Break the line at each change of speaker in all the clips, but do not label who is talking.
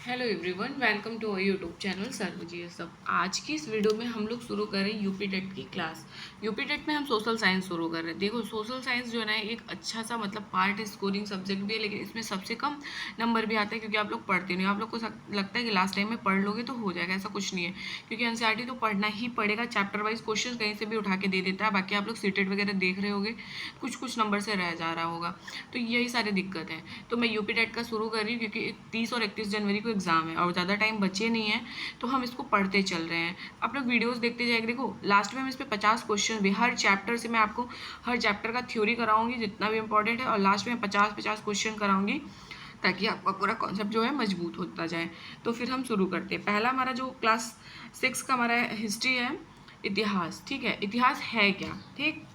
Hello everyone, welcome to our YouTube channel सर्वजीय सब। आज की इस वीडियो में हम लोग शुरू कर रहे हैं यूपी टेट की क्लास। यूपी टेट में हम सोशल साइंस शुरू कर रहे हैं। देखो, सोशल साइंस जो है ना एक अच्छा सा मतलब पार्ट स्कोरिंग सब्जेक्ट भी है, लेकिन इसमें सबसे कम नंबर भी आते हैं क्योंकि आप लोग पढ़ते नहीं। आप लोग को लगता है कि लास्ट टाइम में पढ़ लोगे तो हो जाएगा, ऐसा कुछ नहीं है। क्योंकि एनसीईआरटी तो पढ़ना ही पड़ेगा। चैप्टर वाइज क्वेश्चन कहीं से भी उठा के दे देता है। बाकी आप लोग सीटेट वगैरह देख रहे होगे, कुछ कुछ नंबर से रह जा रहा होगा, तो यही सारी दिक्कत है। तो मैं यूपी टेट का शुरू कर रही हूँ क्योंकि 30 और 31 जनवरी को एग्जाम है और ज़्यादा टाइम बचे नहीं है, तो हम इसको पढ़ते चल रहे हैं। आप लोग वीडियोस देखते जाएंगे। देखो, लास्ट में हम इस पर 50 क्वेश्चन भी हर चैप्टर से मैं आपको हर चैप्टर का थ्योरी कराऊंगी जितना भी इंपॉर्टेंट है, और लास्ट में 50-50 क्वेश्चन कराऊंगी ताकि आपका पूरा कॉन्सेप्ट जो है मजबूत होता जाए। तो फिर हम शुरू करते हैं। पहला हमारा जो क्लास 6 का हमारा हिस्ट्री है, इतिहास। ठीक है, इतिहास है क्या? ठीक,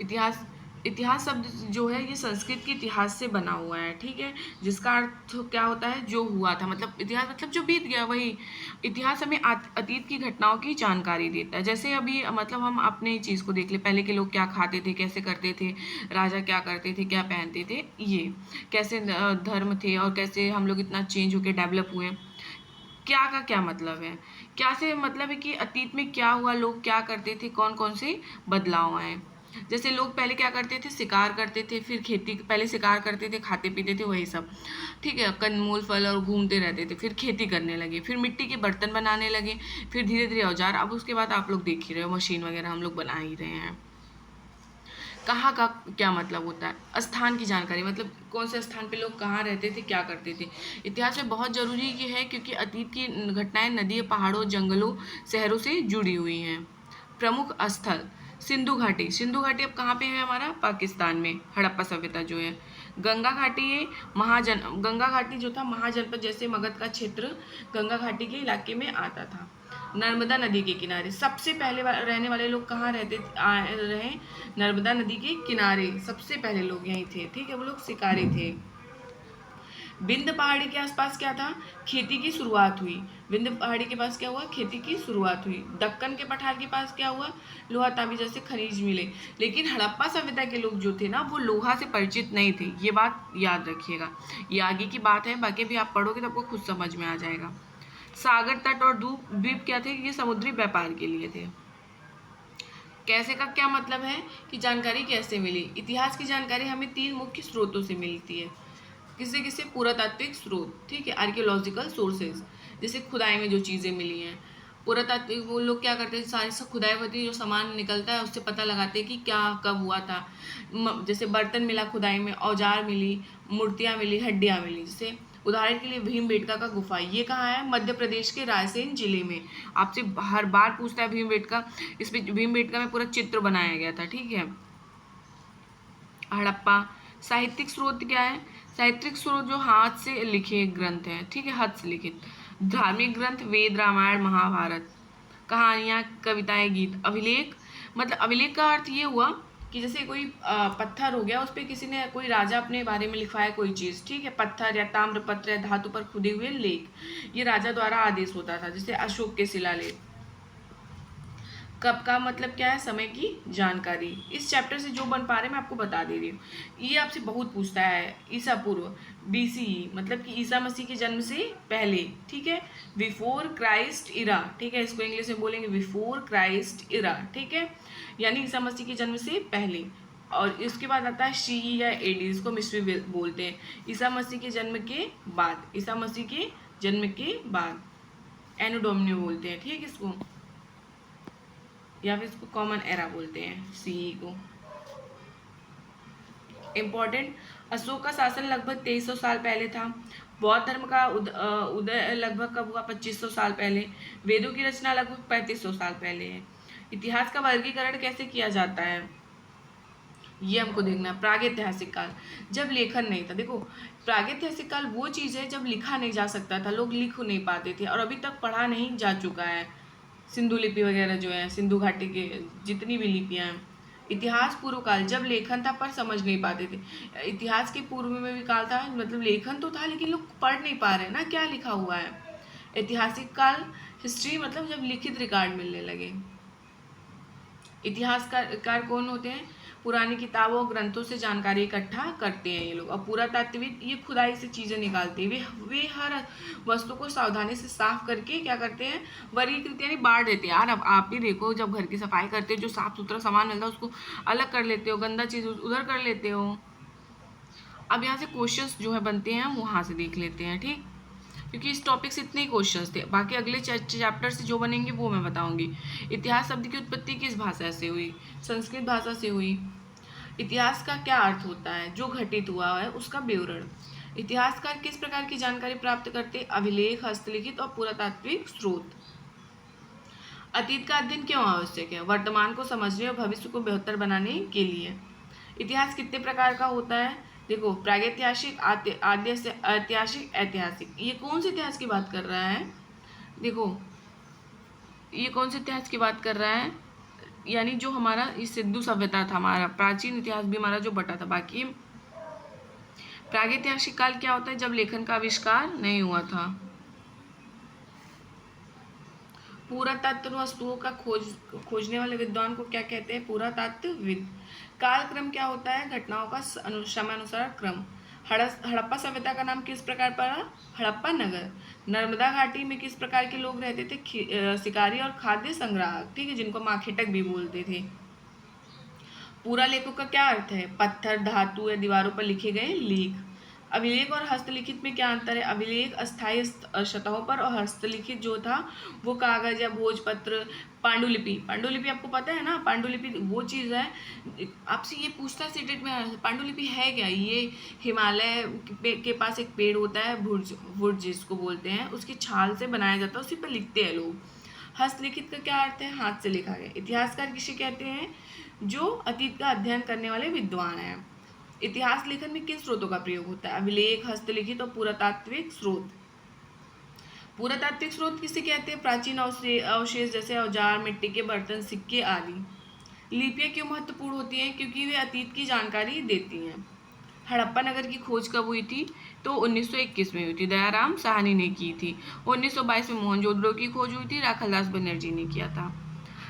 इतिहास इतिहास शब्द जो है ये संस्कृत के इतिहास से बना हुआ है। ठीक है, जिसका अर्थ क्या होता है? जो हुआ था। मतलब इतिहास मतलब जो बीत गया, वही इतिहास हमें अतीत की घटनाओं की जानकारी देता है। जैसे अभी मतलब हम अपने चीज़ को देख ले, पहले के लोग क्या खाते थे, कैसे करते थे, राजा क्या करते थे, क्या पहनते थे, ये कैसे धर्म थे, और कैसे हम लोग इतना चेंज होके डेवलप हुए। क्या का क्या मतलब है? क्या से मतलब है कि अतीत में क्या हुआ, लोग क्या करते थे, कौन कौन से बदलाव आए। जैसे लोग पहले क्या करते थे? शिकार करते थे, फिर खेती। पहले शिकार करते थे, खाते पीते थे, वही सब। ठीक है, कंदमूल फल और घूमते रहते थे। फिर खेती करने लगे, फिर मिट्टी के बर्तन बनाने लगे, फिर धीरे धीरे औजार। अब उसके बाद आप लोग देख ही रहे हो, मशीन वगैरह हम लोग बना ही रहे हैं। कहाँ का क्या मतलब होता है? स्थान की जानकारी, मतलब कौन से स्थान पे लोग कहाँ रहते थे, क्या करते थे। इतिहास में बहुत जरूरी ये है क्योंकि अतीत की घटनाएं नदियों, पहाड़ों, जंगलों, शहरों से जुड़ी हुई हैं। प्रमुख स्थल, सिंधु घाटी। सिंधु घाटी अब कहाँ पे है? हमारा पाकिस्तान में, हड़प्पा सभ्यता जो है। गंगा घाटी, ये गंगा घाटी जो था महाजनपद जैसे मगध का क्षेत्र गंगा घाटी के इलाके में आता था। नर्मदा नदी के किनारे सबसे पहले रहने वाले लोग कहाँ रहे? नर्मदा नदी के किनारे सबसे पहले लोग यहीं थे। ठीक है, वो लोग शिकारी थे। विंध्य पहाड़ी के आसपास क्या था? खेती की शुरुआत हुई। विंध्य पहाड़ी के पास क्या हुआ? खेती की शुरुआत हुई। दक्कन के पठार के पास क्या हुआ? लोहा तांबे जैसे खनिज मिले। लेकिन हड़प्पा सभ्यता के लोग जो थे ना, वो लोहा से परिचित नहीं थे। ये बात याद रखिएगा, ये आगे की बात है, बाकी भी आप पढ़ोगे तो आपको खुद समझ में आ जाएगा। सागर तट और द्वीप क्या थे? ये समुद्री व्यापार के लिए थे। कैसे का क्या मतलब है कि जानकारी कैसे मिली? इतिहास की जानकारी हमें 3 मुख्य स्रोतों से मिलती है। किससे किससे? पुरातात्विक स्रोत। ठीक है, आर्कियोलॉजिकल सोर्सेज, जैसे खुदाई में जो चीज़ें मिली हैं। पुरातात्विक वो लोग क्या करते हैं, सारी सब खुदाई होती है, जो सामान निकलता है उससे पता लगाते हैं कि क्या कब हुआ था। जैसे बर्तन मिला खुदाई में, औजार मिली, मूर्तियाँ मिली, हड्डियाँ मिली। जैसे उदाहरण के लिए भीमबेटका का गुफा, ये कहाँ है? मध्य प्रदेश के रायसेन जिले में। आपसे हर बार पूछता है भीमबेटका, इस पे भीमबेटका में पूरा चित्र बनाया गया था। ठीक है। हड़प्पा। साहित्यिक स्रोत क्या है? साहित्यिक स्रोत जो हाथ से लिखे ग्रंथ हैं। ठीक है, हाथ से लिखित। धार्मिक ग्रंथ, वेद, रामायण, महाभारत। कहानियाँ, कविताएं, गीत। अभिलेख, मतलब अभिलेख का अर्थ ये हुआ कि जैसे कोई पत्थर हो गया, उस पर किसी ने, कोई राजा अपने बारे में लिखवाया कोई चीज़। ठीक है, पत्थर या ताम्रपत्र या धातु पर खुदे हुए लेख, ये राजा द्वारा आदेश होता था। जैसे अशोक के शिलालेख। कब का मतलब क्या है? समय की जानकारी। इस चैप्टर से जो बन पा रहे मैं आपको बता दे रही हूँ। ये आपसे बहुत पूछता है। ईसा पूर्व, बीसीई, मतलब कि ईसा मसीह के जन्म से पहले। ठीक है, बिफोर क्राइस्ट इरा। ठीक है, इसको इंग्लिश में बोलेंगे बिफोर क्राइस्ट इरा। ठीक है, यानी ईसा मसीह के जन्म से पहले। और इसके बाद आता है सी या एडी, इसको मिस्री बोलते हैं। ईसा मसीह के जन्म के बाद, ईसा मसीह के जन्म के बाद एनो डोमिनी बोलते हैं। ठीक है, किसको? या फिर इसको कॉमन एरा बोलते हैं, सीई को। इम्पोर्टेंट, अशोक का शासन लगभग 2300 साल पहले था। बौद्ध धर्म का उदय लगभग कब हुआ? 2500 साल पहले। वेदों की रचना लगभग 3500 साल पहले है। इतिहास का वर्गीकरण कैसे किया जाता है, ये हमको देखना है। प्रागैतिहासिक काल, जब लेखन नहीं था। देखो, प्रागैतिहासिक काल वो चीज़ है जब लिखा नहीं जा सकता था, लोग लिख नहीं पाते थे और अभी तक पढ़ा नहीं जा चुका है। सिंधु लिपि वगैरह जो है, सिंधु घाटी के जितनी भी लिपियाँ हैं। इतिहास पूर्व काल, जब लेखन था पर समझ नहीं पाते थे। इतिहास के पूर्व में भी काल था, मतलब लेखन तो था लेकिन लोग पढ़ नहीं पा रहे ना क्या लिखा हुआ है। ऐतिहासिक काल, हिस्ट्री, मतलब जब लिखित रिकॉर्ड मिलने लगे। इतिहासकार कौन होते हैं? पुरानी किताबों और ग्रंथों से जानकारी इकट्ठा करते हैं ये लोग। और पुरातात्विक ये खुदाई से चीज़ें निकालते हैं, वे हर वस्तु को सावधानी से साफ करके क्या करते हैं, वर्गीकृत यानी बांट देते हैं। यार अब आप ही देखो, जब घर की सफाई करते हो, जो साफ सुथरा सामान मिलता है उसको अलग कर लेते हो, गंदा चीज़ उधर कर लेते हो। अब यहाँ से क्वेश्चंस जो है बनते हैं, हम वहाँ से देख लेते हैं, ठीक, क्योंकि इस टॉपिक से इतने ही क्वेश्चंस थे। बाकी अगले चैप्टर से जो बनेंगे वो मैं बताऊंगी। इतिहास शब्द की उत्पत्ति किस भाषा से हुई? संस्कृत भाषा से हुई। इतिहास का क्या अर्थ होता है? जो घटित हुआ है उसका विवरण। इतिहासकार किस प्रकार की जानकारी प्राप्त करते? अभिलेख, हस्तलिखित और पुरातात्विक स्रोत। अतीत का अध्ययन क्यों आवश्यक है? वर्तमान को समझने और भविष्य को बेहतर बनाने के लिए। इतिहास कितने प्रकार का होता है? देखो, प्रागैतिहासिक, आद्य ऐतिहासिक, ऐतिहासिक। ये कौन से इतिहास की बात कर रहा है? देखो, ये कौन से इतिहास की बात कर रहा है? यानी जो हमारा इस सिंधु सभ्यता था, हमारा प्राचीन इतिहास भी हमारा जो बटा था। बाकी प्रागैतिहासिक काल क्या होता है? जब लेखन का आविष्कार नहीं हुआ था। पुरातत्व वस्तुओं का खोजने वाले विद्वान को क्या कहते हैं? पुरातत्वविद। कालक्रम क्या होता है? घटनाओं का समयानुसार क्रम। हड़प्पा सभ्यता का नाम किस प्रकार पड़ा? हड़प्पा नगर। नर्मदा घाटी में किस प्रकार के लोग रहते थे? शिकारी और खाद्य संग्राहक, ठीक है, जिनको माखेटक भी बोलते थे। पूरा लेखों का क्या अर्थ है? पत्थर, धातु या दीवारों पर लिखे गए लेख। अभिलेख और हस्तलिखित में क्या अंतर है? अभिलेख अस्थायी सतहों पर और हस्तलिखित जो था वो कागज या भोजपत्र। पांडुलिपि आपको पता है ना? पांडुलिपि वो चीज़ है, आपसे ये पूछता है सीटेट में, पांडुलिपि है क्या? ये हिमालय के पास एक पेड़ होता है, भुर्ज जिसको बोलते हैं, उसकी छाल से बनाया जाता है, उसी पर लिखते हैं लोग। हस्तलिखित का क्या अर्थ है? हाथ से लिखा गया। इतिहासकार किसे कहते हैं? जो अतीत का अध्ययन करने वाले विद्वान हैं। इतिहास लेखन में किन स्रोतों का प्रयोग होता है? अभिलेख, हस्तलिखित और पुरातात्विक स्रोत। पुरातात्विक स्रोत किसे कहते हैं? प्राचीन अवशेष जैसे औजार, मिट्टी के बर्तन, सिक्के आदि। लिपियां क्यों महत्वपूर्ण होती हैं? क्योंकि वे अतीत की जानकारी देती हैं। हड़प्पा नगर की खोज कब हुई थी? तो 1921 में हुई थी, दयाराम साहनी ने की थी। 1922 में मोहनजोदड़ो की खोज हुई थी, राखालदास बनर्जी ने किया था।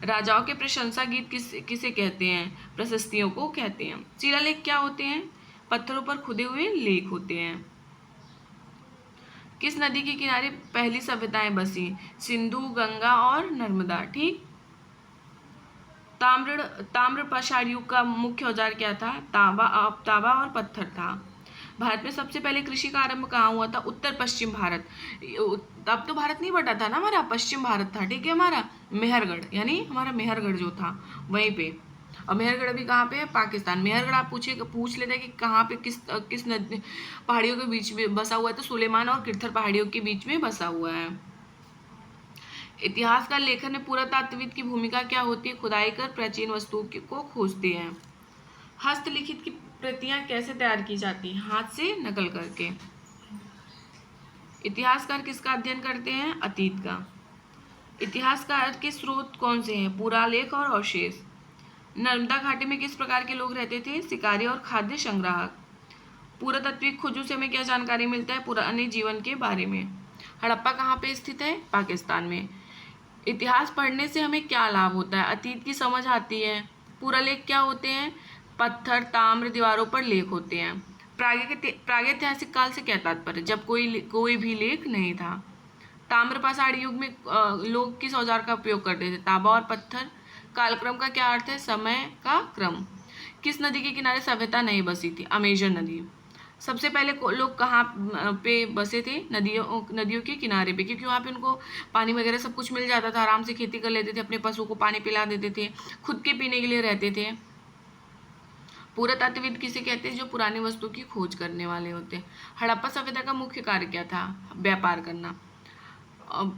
राजाओं के प्रशंसा गीत किसे कहते हैं? प्रशस्तियों को कहते हैं। शिलालेख क्या होते हैं? पत्थरों पर खुदे हुए लेख होते हैं। किस नदी के किनारे पहली सभ्यताएं बसी? सिंधु, गंगा और नर्मदा, ठीक। ताम्र पाषाण युग का मुख्य औजार क्या था? तांबा और पत्थर था। भारत में सबसे पहले कृषि का आरंभ कहाँ हुआ था? उत्तर पश्चिम भारत। तब तो भारत नहीं बटा था ना हमारा, पश्चिम भारत था, ठीक है, हमारा मेहरगढ़, यानी हमारा मेहरगढ़ जो था वहीं पे। और मेहरगढ़ अभी कहाँ पे है? पाकिस्तान। मेहरगढ़ आप पूछ लेते हैं कि कहाँ पे, किस नदी पहाड़ियों के बीच में बसा हुआ है? तो सुलेमान और किरथर पहाड़ियों के बीच में बसा हुआ है। इतिहास का लेखन में पुरातात्विद की भूमिका क्या होती है? खुदाई कर प्राचीन वस्तुओं को खोजते हैं। हस्तलिखित की प्रतियां कैसे तैयार की जाती हैं? हाथ से नकल करके। इतिहासकार किसका अध्ययन करते हैं? अतीत का। इतिहासकार के स्रोत कौन से हैं? पुरालेख और अवशेष। नर्मदा घाटी में किस प्रकार के लोग रहते थे? शिकारी और खाद्य संग्राहक। पुरातात्विक खोजों से हमें क्या जानकारी मिलता है? पुराने जीवन के बारे में। हड़प्पा कहाँ पे स्थित है? पाकिस्तान में। इतिहास पढ़ने से हमें क्या लाभ होता है? अतीत की समझ आती है। पुरालेख क्या होते हैं? पत्थर, ताम्र, दीवारों पर लेख होते हैं। प्रागैतिहासिक काल से क्या तात्पर्य? जब कोई भी लेख नहीं था। ताम्र पाषाण युग में लोग किस औजार का उपयोग करते थे? तांबा और पत्थर। कालक्रम का क्या अर्थ है? समय का क्रम। किस नदी के किनारे सभ्यता नहीं बसी थी? अमेजन नदी। सबसे पहले लोग कहाँ पे बसे थे? नदियों के किनारे पे, क्योंकि वहाँ पे उनको पानी वगैरह सब कुछ मिल जाता था, आराम से खेती कर लेते थे, अपने पशु को पानी पिला देते थे, खुद के पीने के लिए रहते थे। पुरातात्विद किसे कहते हैं? जो पुरानी वस्तु की खोज करने वाले होते हैं। हड़प्पा सभ्यता का मुख्य कार्य क्या था? व्यापार करना।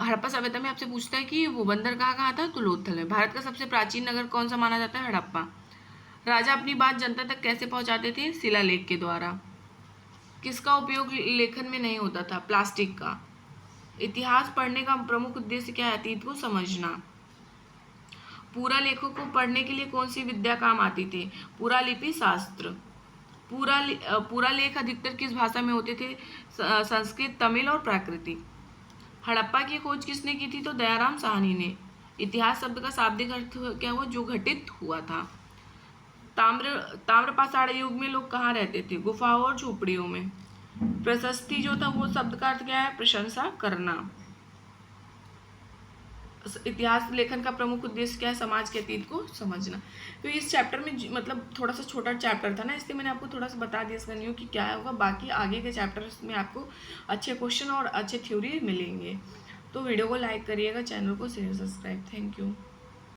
हड़प्पा सभ्यता में आपसे पूछता है कि वो बंदर कहाँ था? तो लोथल है। भारत का सबसे प्राचीन नगर कौन सा माना जाता है? हड़प्पा। राजा अपनी बात जनता तक कैसे पहुंचाते थे? शिलालेख के द्वारा। किसका उपयोग लेखन में नहीं होता था? प्लास्टिक का। इतिहास पढ़ने का प्रमुख उद्देश्य क्या है? अतीत को समझना। पुरालेखों को पढ़ने के लिए कौन सी विद्या काम आती थी? पुरालिपि शास्त्र। पुरालेख अधिकतर किस भाषा में होते थे? संस्कृत, तमिल और प्राकृतिक। हड़प्पा की खोज किसने की थी? तो दयाराम साहनी ने। इतिहास शब्द का शाब्दिक अर्थ क्या हुआ? जो घटित हुआ था। ताम्रपाषाण युग में लोग कहाँ रहते थे? गुफाओं और झोपड़ियों में। प्रशस्ति जो था वो शब्द का अर्थ क्या है? प्रशंसा करना। इतिहास लेखन का प्रमुख उद्देश्य क्या है? समाज के अतीत को समझना। तो इस चैप्टर में मतलब थोड़ा सा छोटा चैप्टर था ना, इसलिए मैंने आपको थोड़ा सा बता दिया इसका न्यू कि क्या होगा। बाकी आगे के चैप्टर्स में आपको अच्छे क्वेश्चन और अच्छे थ्योरी मिलेंगे। तो वीडियो को लाइक करिएगा, चैनल को शेयर सब्सक्राइब। Thank you.